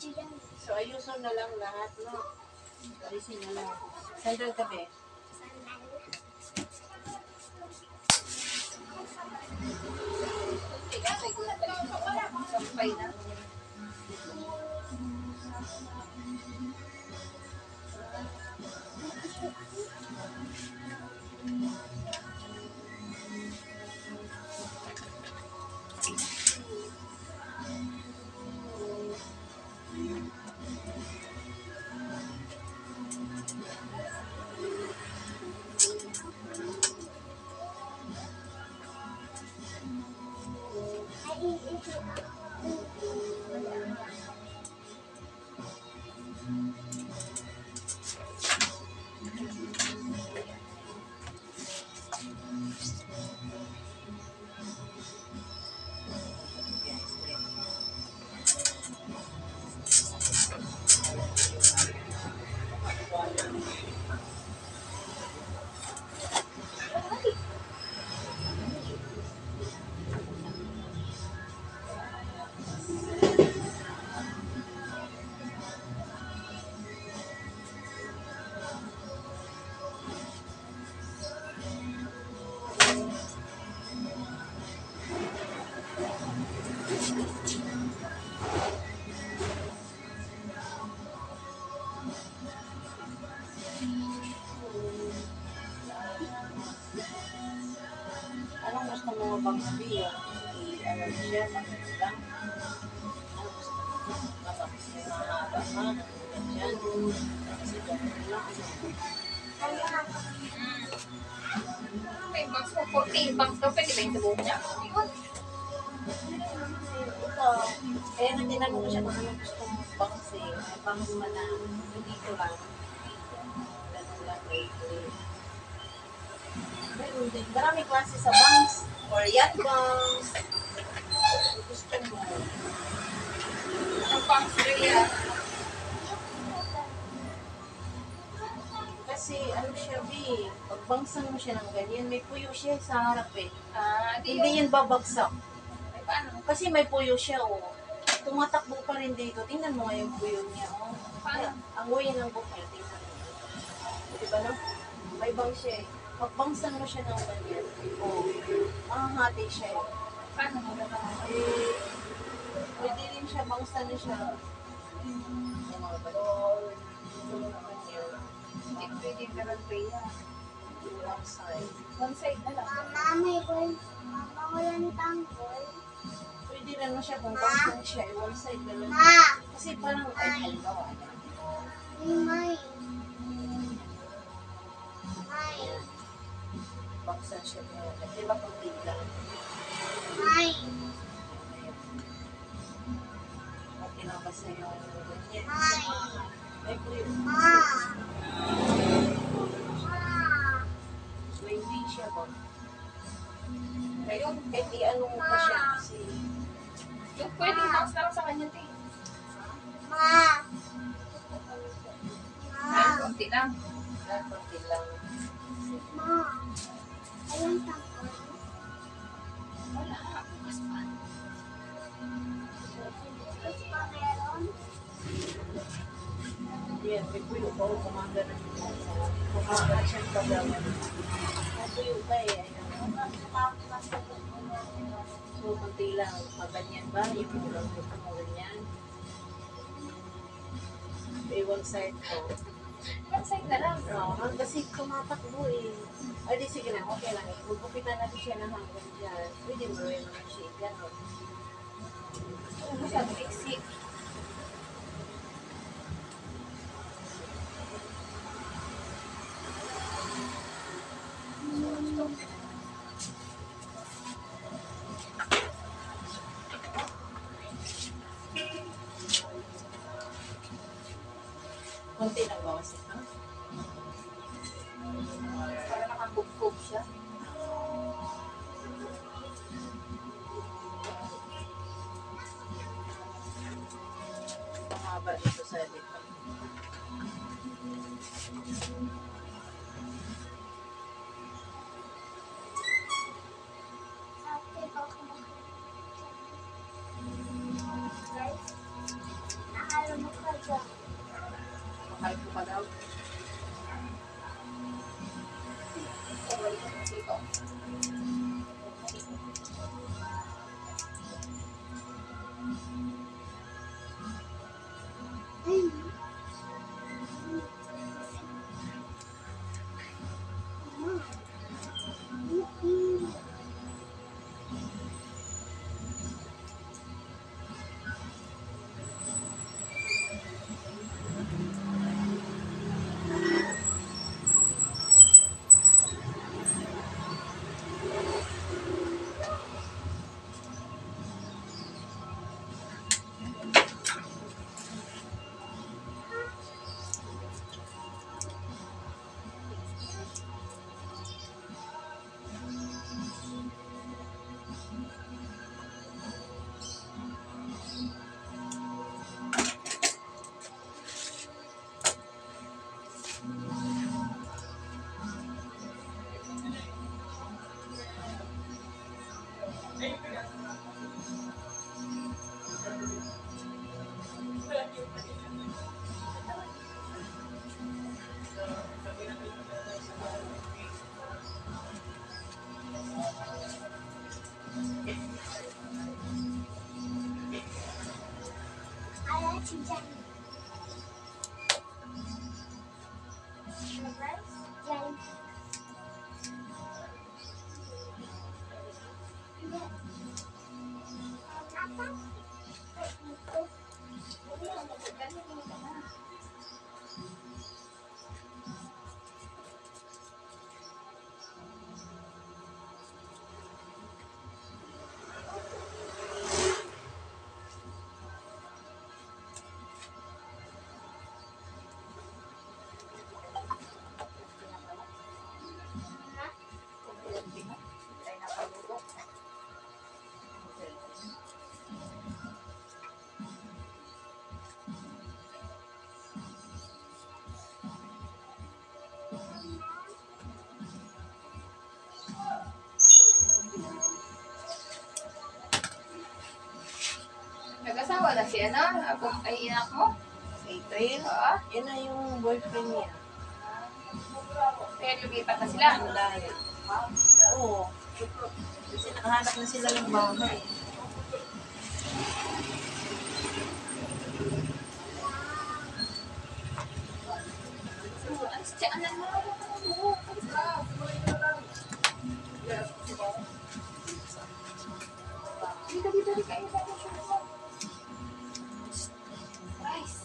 So, ayusin na lang lahat, no? Ayusin na lang. Sandal ka, be? Sampay na. Anong gusto mo bang sabihin? I-ano siya, mag-ano lang? Anong gusto mo? Mabaks yung mahaba ka? Ganyan. Kasi ganyan lang. May bangs mo, 14 bangs daw. Pwede ba yung sa buhok niya? Ito, kaya na tinanong ko siya kung anong gusto mo bangs eh. May bangs man na dito lang. Ganun lang lately. Meron din. Marami klase sa bangs. Korean bangs. Gusto mo. Ang bangs rin. Kasi ano siya, B, pag bangsan mo siya ng ganyan, may puyo siya sa harap eh. Di Hindi yan babagsak. Ay, paano? Kasi may puyo siya, oh. Tumatakbo pa rin dito. Tingnan mo nga yung puyo niya, oh. Paano? Ang nguya ng buhok niya, tingnan mo. Diba, no? May bang siya eh. Pag bangsan mo siya ng ganyan, oh, mahahati siya eh. Paano mo ba? Eh, pwede rin siya, bangsan na siya. Yung mga balon, ganyan. Hindi pwede yung ganun pa yan. One side. One side na lang. Mama, walang tanggol. Pwede rin mo siya kung bangsan siya, eh, one side na lang. Kasi parang, ay, halimbawa, May. bangsan siya. Di ba kung bigla? May. Pag tinabas na yung ganyan, Ay. ay, puyo. So, hindi siya ba? Ngayon, kahit i-ano mo pa siya kasi Yung pwedeng bangs na lang sa kanya, te. Ay, konti lang. konti lang. Walang tanggol. Wala. Bukas pa. Tapos pa meron. Yan, may puyo pa o kumaga na siya. Kumaga na siya yung paglaman. May puyo pa eh. Ayan. So, konti lang. Pag ganyan ba, yung pulang gusto mo ganyan. Eh, one side ko. One side na lang. Oo, kasi tumatakbo eh. Ay, di sige na, okay lang eh. Magpupitan natin siya ng hanggang dyan. Pwede mo rin naman siya, gano'n. Masyado fixie. Konti lang bawas ito. Para nakabugkog siya. Mahaba dito sa likod. Ate, baka guys, nahalo Kalpo ka daw. Balik ko dito. Ay. Ayan si Jenny. Jenny. Nag-asawa na si ano? Ay, inak mo? April, Oo. yun na yung boyfriend niya. Kaya lumipat na sila. Ang dahil. Oo. Kasi nakahanap na sila ng bahay. Ano mo? Dito, dito, dito. Rice.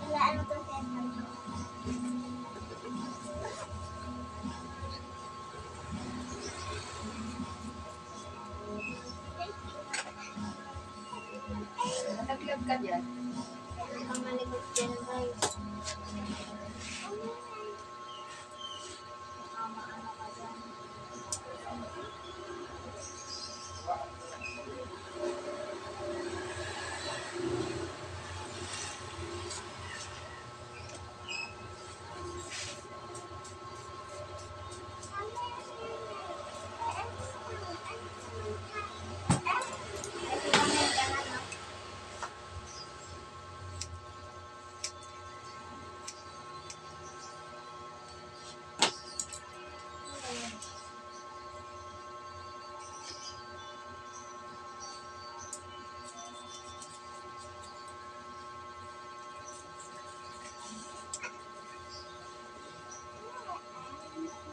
Wala, ano to, cellphone ko. Nag-love ka dyan. Ang malikot dyan, guys. Ano ka dyan?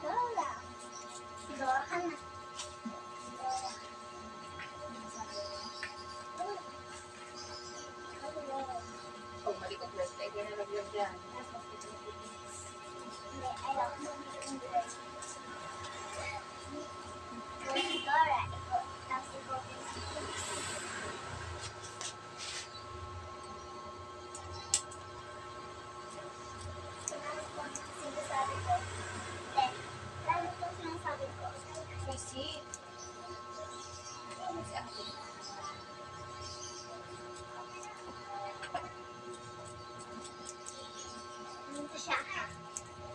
Lola. Lola ka na. Pag malikot last time, kaya nag-love dyan. Kasi, kasi ako.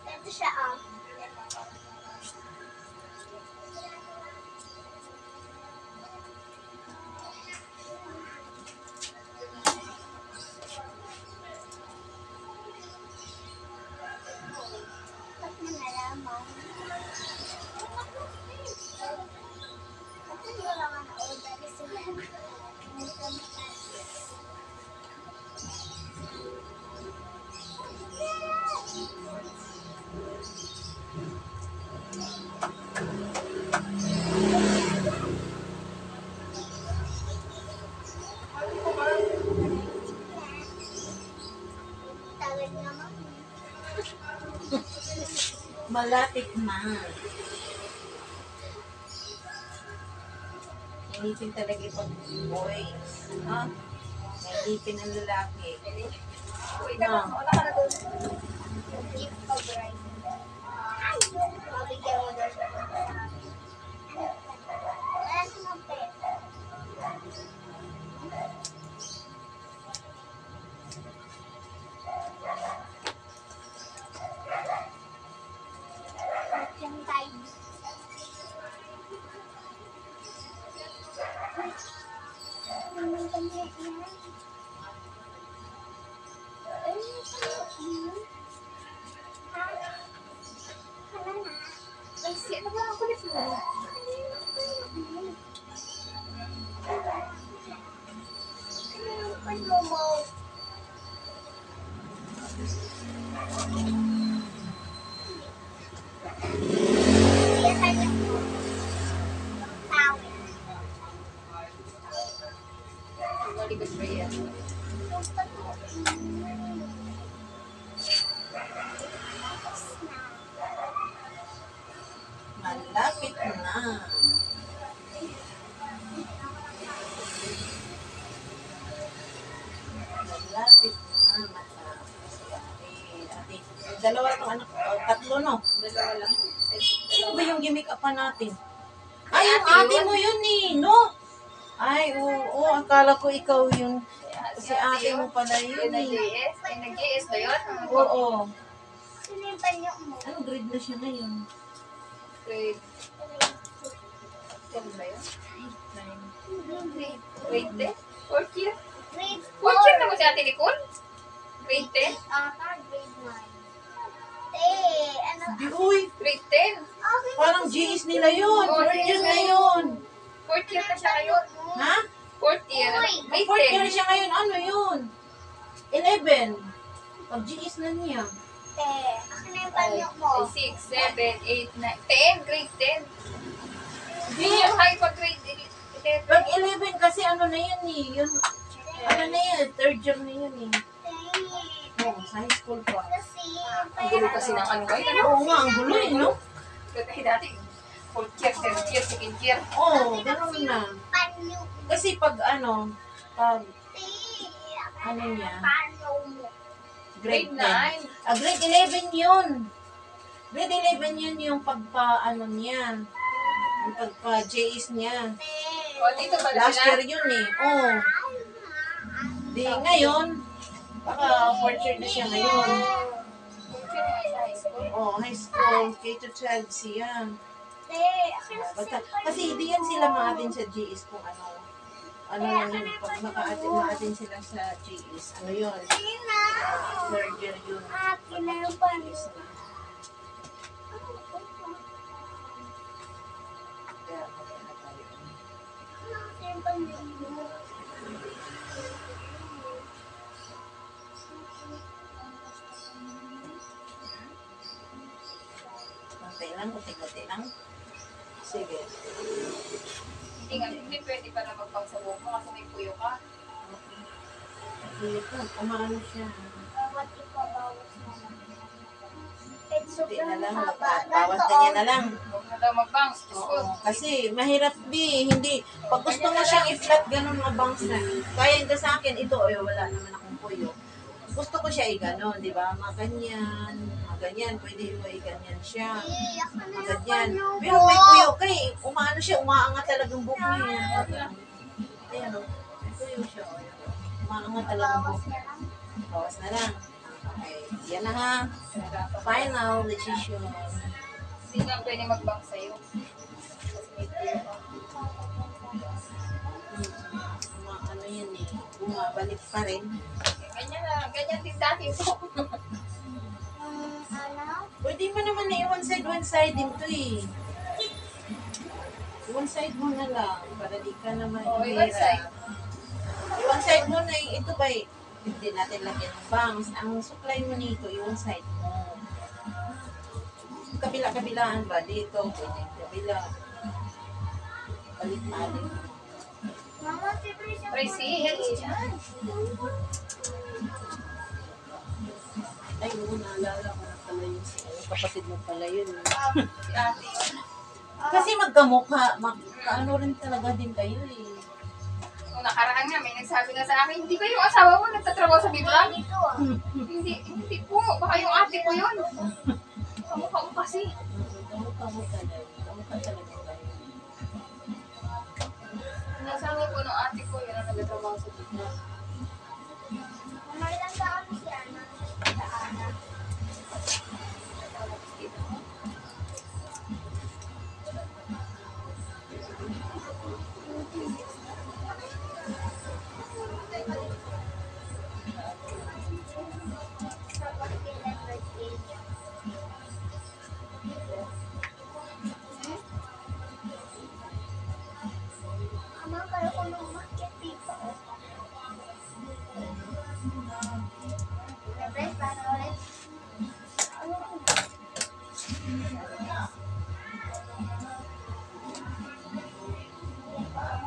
Ito siya, oh. Ba't mo nalaman? Ba't hindi ko lang na-order kasi tawag naman. Malapit na. Inipin talaga pag boys. Ha? Inipin ang lalaki. Uy, ka na. Wala ka na doon. Keep pag-ride. Mabigyan mo daw siya. Wala sa mga pet. Diyan tayo. Ano ba niya yan? Ano ba yan? Ha? Hala na. Kasi, ano ba ang kulit mo? Malikot ba yan? Malapit na. Malapit na. Matapos si ate. Dalawa itong anak. Oh, tatlo, no? Dalawa lang. Sino ba yung gimmick upan natin? Ay, yung ate mo yun eh, no? Ay, oo, akala ko ikaw yun. Si ate mo pala yun Yung eh. nag-JS? Yung nag-JS ba yun? Oo. Sino yung banyo mo? Anong grade na siya ngayon? Grade 10 ba yun? Grade 10? Fourth year? Grade Fourth year na mo si Ate Nicole? Grade 10? grade 9. Ano? Di, uy, Grade 10? Okay. parang GS nila yun. Oo, Fourth year na yun. Fourth year na siya ngayon. Ha? Fourth year. Uy, May Grade fourth year 10. siya ngayon. Ano yun? 11. Pag GS na niya. Akin na yung banyo mo. 6, 7, 8, 9, 10. Grade 10. Hindi yung high pa grade 11. Pag 11 kasi ano na yun eh. Yun, ano na yun, third year na yun eh. sa high school pa. Kasi, Ang gulo kasi ng ano ngayon, ano? Oo nga, ang gulo eh, no? Kasi dati, fourth year, third year, second year. Oo, ganun na. panyo. Kasi pag pag ano niya, Panyo mo. grade Grade 10. 9. Grade 11 yun. Grade 11 yun yung niya. Yung pagpa-JS niya. O, dito pala Last sila. year yun eh. Oo. Di ngayon, baka fourth year na siya ngayon. Fourth year na sa high school. Oo, high school, K-12 siya. Basta, kasi hindi yan sila ma-attend sa JS kung ano lang yun. Pag ma-attend sila sa JS, ano yun? Third year yun. JS na. Kaya maganda tayo. Kunti lang. Sige. Hindi pwede para magpang sa buhok mo kasi may puyo ka. Hindi po, umaano siya. Hindi na lang, bawas ganyan na lang. Huwag na daw mag-bangs. Diyos ko. Oo, kasi mahirap hindi. Pag gusto mo siyang i-flat, ganun mabangs na. Kaya ito sa akin, ito, wala naman akong puyo. Gusto ko siya i-ganon, di ba? Maganyan, pwede mo i-ganyan siya. Maganyan. Pero may puyo kay, umaano siya, umaangat talagang buhok niya. Ayan o, may puyo siya. Umaangat talagang buhok. Bawas na lang. Okay, yan na ha. Final decision. Hindi nga pwede mag-bangs sa'yo. Kasi may puyo ka. Ano yan eh, bumabalik pa rin. Ganyan din dati po. Pwede mo naman na i-one side din to eh. One side mo na lang, para di ka naman Oo, one side. I-one side mo na ito ba eh. Hindi natin lagyan ng bangs. Ang supply mo nito, i-one side mo. Kabila-kabilaan ba? Dito, pwede kabila. Balik-balik. Mama, si Tracy, heads dyan. Ay, naalala ko na pala yun. Kapatid mo pala yun. Si ate yun. Kasi magkamukha, magkaano rin talaga din kayo eh. Nung nakaraan nga, may nagsabi nga sa akin, hindi ba yung asawa mo nagtatrabaho sa Biblag? Hindi po, baka yung ate ko yun. Kamukha mo kasi. Kamukha talaga kayo. Nasabi ko nung ate ko, yun ang nagtatrabaho sa Biblag. Ilang taon siya na Ana? Ama, kaya ko nung makit dito. Press, para ulit.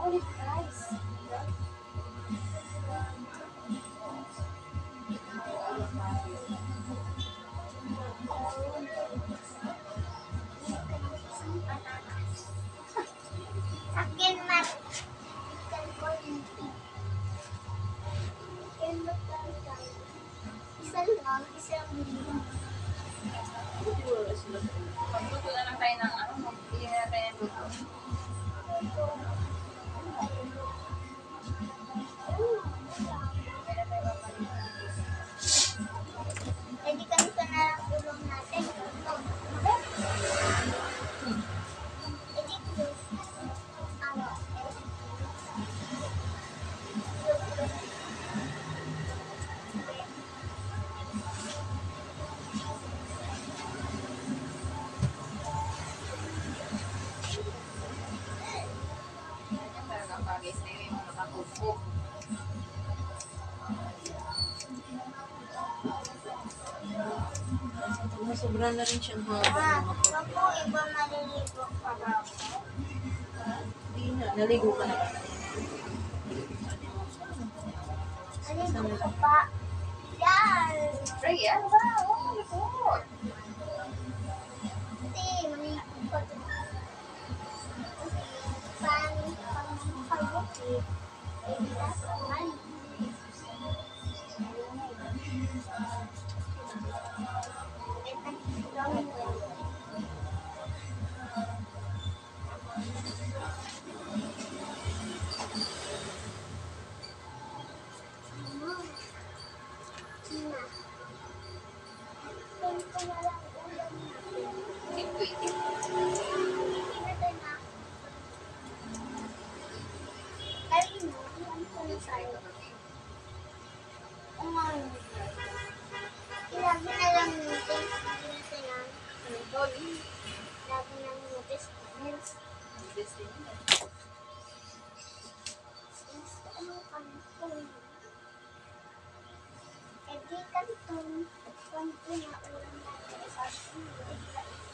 Ulit, guys. Akin mat. Ikan ko hindi. Akin mat tayo. Isa lang, isang bilhin. Buti wala sila. Magluto na lang tayo ng ano, magbili na tayo ng luto. Pwede kami sa nalang natin. Ganyan talaga ang bagay sa'yo, yung mga nakakupok. Sobra na rin siyang haba. Wag po iba maliligo pa ba? Hindi na. Naligo ka na ba? Naligo ko pa. Yeah. Ray, ano ba? Oh, likod. Hindi, manikot. Pangit pang kalupit.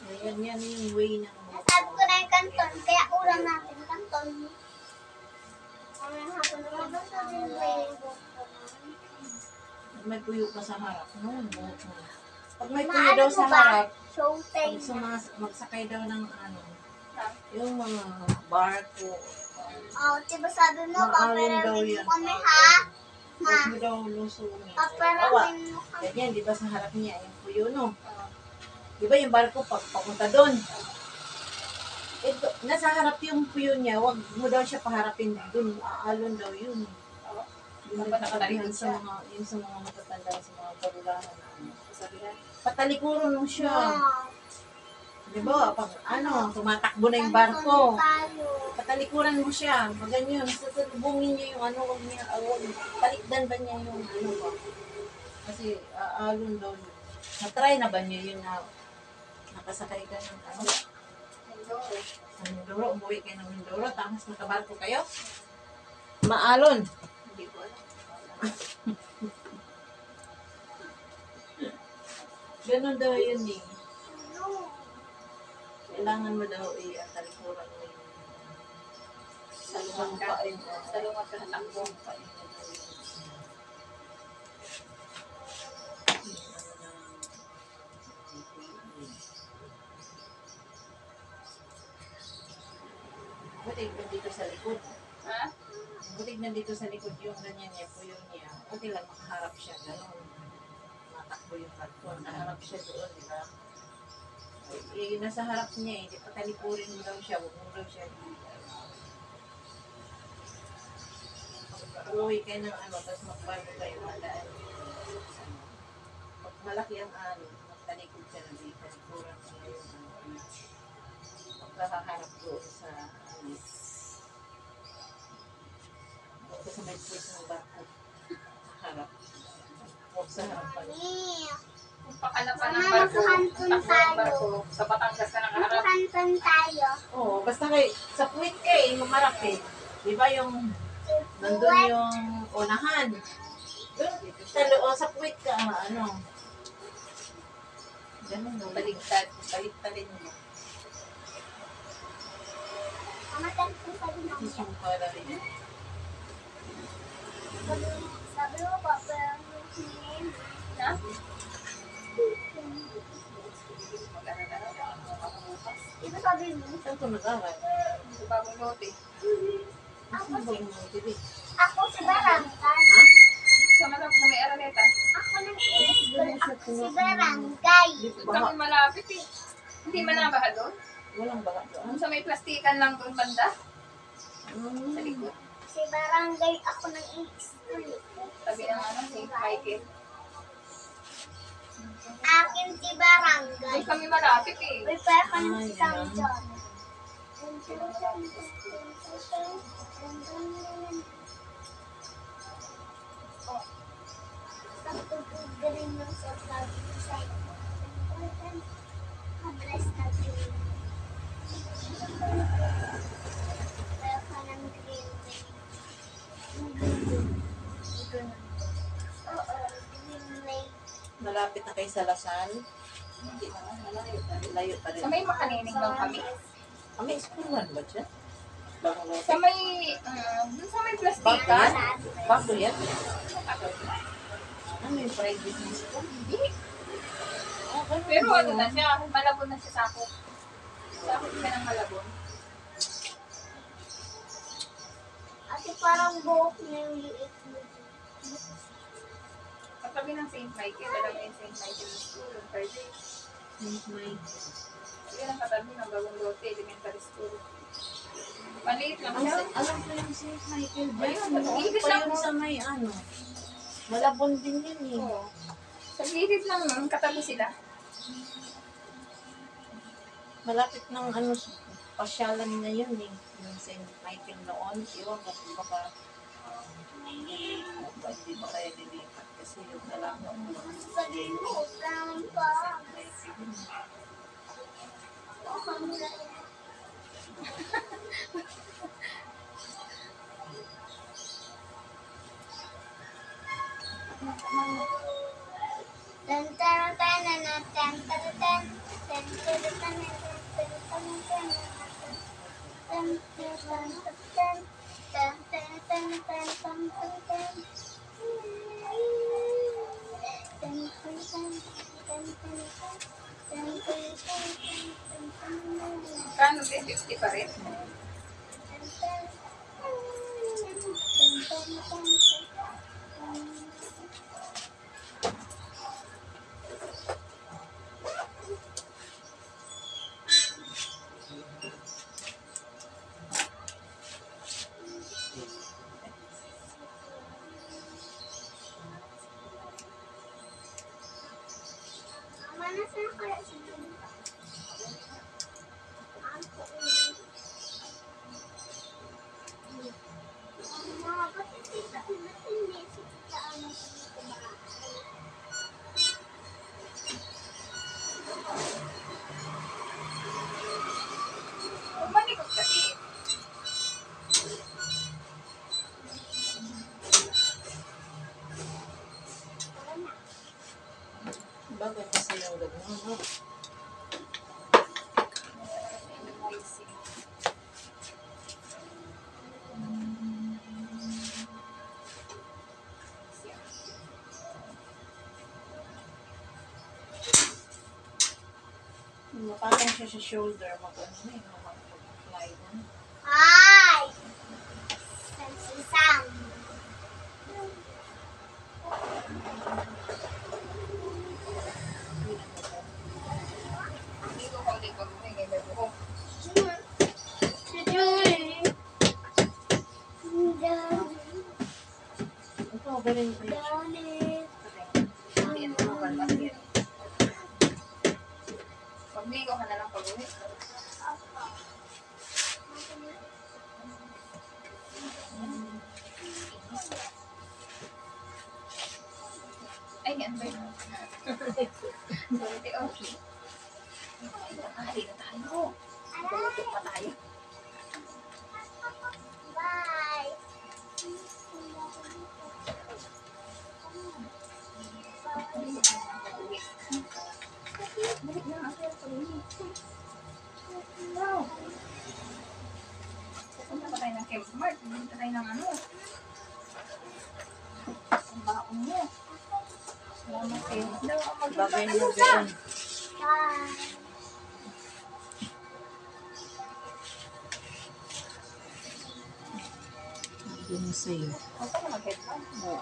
Ayan, yan yung way ng Nasabi ko na yung kanton, kaya ulam natin kanton. Ang hapon naman doon sa way. may puyo pa sa harap. No, buhok mo. Pag may puyo daw sa harap, Showtime. magsakay daw ng ano, yung mga barko. Oh, diba sabi mo, Maalon daw paperamin yan. mo kami ha? Ma, Huwag mo daw lusunin. Awa, paperamin mo kami. ganyan, di ba sa harap niya, yung puyo, no? Di ba yung barko pag papunta doon? Ito, nasa harap yung puyo niya, wag mo daw siya paharapin doon. Aalon daw yun. Yung Dapat nakatabihan nakatalikod sa siya. mga, yung sa mga matatanda, sa mga kabulahan. Sabihan. Patalikuran mo siya. Ma, Di ba? Pag ano, tumatakbo na yung barko. kanton tayo. Patalikuran mo siya. Pag ganyan, sasalubungin niya yung ano, wag niya, wag, talikdan ba niya yung ano ba? Kasi aalon daw yun. Na-try na ba niya yun na nakasakay ka ng ano? Sa Mindoro, umuwi kayo ng Mindoro, tapos nakabarko kayo? Maalon. Hindi ko alam. Ganun daw yun eh. Ano? Kailangan mo daw talikuran mo yung Salungat ka. pain. Salungat ka sa takbo. Butig na dito sa likod. Ha? Butig na dito sa likod yung ganyan niya, puyo niya. Buti lang makaharap siya, gano'n. Matakbo yung barko. Naharap siya doon, di ba? Eh, nasa harap niya eh. Di patalikurin mo daw siya. Huwag mo daw siya. Uwi kayo ng ano, tapos magbago kayo, madaan. Pag malaki ang ano, magtalikod siya na dito. Talikuran mo na yung ano. Pagkakaharap doon sa ano. Huwag sa may place ng barko. Sa harap. Huwag sa harapan. Ni, Kung pakalapan ng Mama, barko, maghahanton takbo ng tayo. barko, sa Batangas ka nakaharap. kanton tayo. Oo, basta kay sa puwit ka eh, mamarap eh. Di ba yung nandun yung unahan? Sa puwit ka, ano. Ganun no, Baligtad. Baligtadin mo. Kamatay ko sa limang. yung para rin. Sabi mo, paperamin mo kami. Ha? Mag-aral-aral ka. Makabukas. Diba sabi mo? Saan ko nag-aral? Sa bagong lote. Saan ba yung mga TV? Ako si Barangay. Ha? Sa malap na may araneta. Ako ng school. Ako si Barangay. Di Doon ba? kami malapit eh. Hindi manabaha doon. Walang baka doon. Doon sa may plastikan lang doon banda. Sa Mm. likod. Si Barangay ako ng school. Sabi ng ano, si Michael. Akin si Barangay. Doon kami malapit eh. Uy, para ka ng Ay, isang ganun. John. Oh. Pagtugtog ka rin ng sa cloud side. Address na green. Para ka ng green way. Ito na. Oo, green way. Malapit na kay sa Lasal. Hindi na, malayo pa rin. Layo pa rin. Sa may makaninig lang kami. May school one ba siya? Bagong Sa lote? may, doon sa may plastikan. Bago yan? Ano yung private na school? Hindi. Ah, ganun Pero ba ano yun? na siya, malabon na siya sa ako. Sakot ka ng malabon. Ate, parang buhok na yung liit mo. Katabi ng St. Michael, alam mo yung St. Michael School, yung private. St. Mike. Yan ang katabi ng Bagong Lote Elementary School. Maliit lang siya. Alam ko yung St. Michael Ayun, Jackson. sa Ano gilid pa lang yun mo. sa may ano? Malabon din yun eh. Oo. Sa gilid lang nun, katabi sila. Malapit ng ano, pasyalan na yun eh. Yung St. Michael noon. Iwan ko kung baka hindi ba kaya dilipat kasi yung talaga Sabihin mo, lang pa. Baka mo na yan. Tan tan tan tan tan tan tan tan tan tan Kano 10.50 pa rin? Mana sana kaya si Jumpa? Mama, ba't hindi si Tita ano kumain? Umalikot kasi. Bagay kasi yung gano'n. No? Makatang siya sa shoulder. Mag-ano na yung mag-apply na. Hi! Si Sam. Hindi ko kaulit pag may buhok. Si Julie. Ito, galing ba yun? Daddy. Hindi, ano mo ba natin? Pagligo ka na lang pag-uwi. Ay, yan ba yun? Sorry, okay. Nakahali na tayo. Magluto pa tayo. Bye. Pagligo ka na pag-uwi. Balik na ako pag-uwi. Wow. Pupunta pa tayo ng Camp Mart. Pupunta tayo ng ano. Ang baon mo. Salamat kayo. Bagay mo gayon. Bye. Yun sa'yo. Ako na mag-headphone. Oo.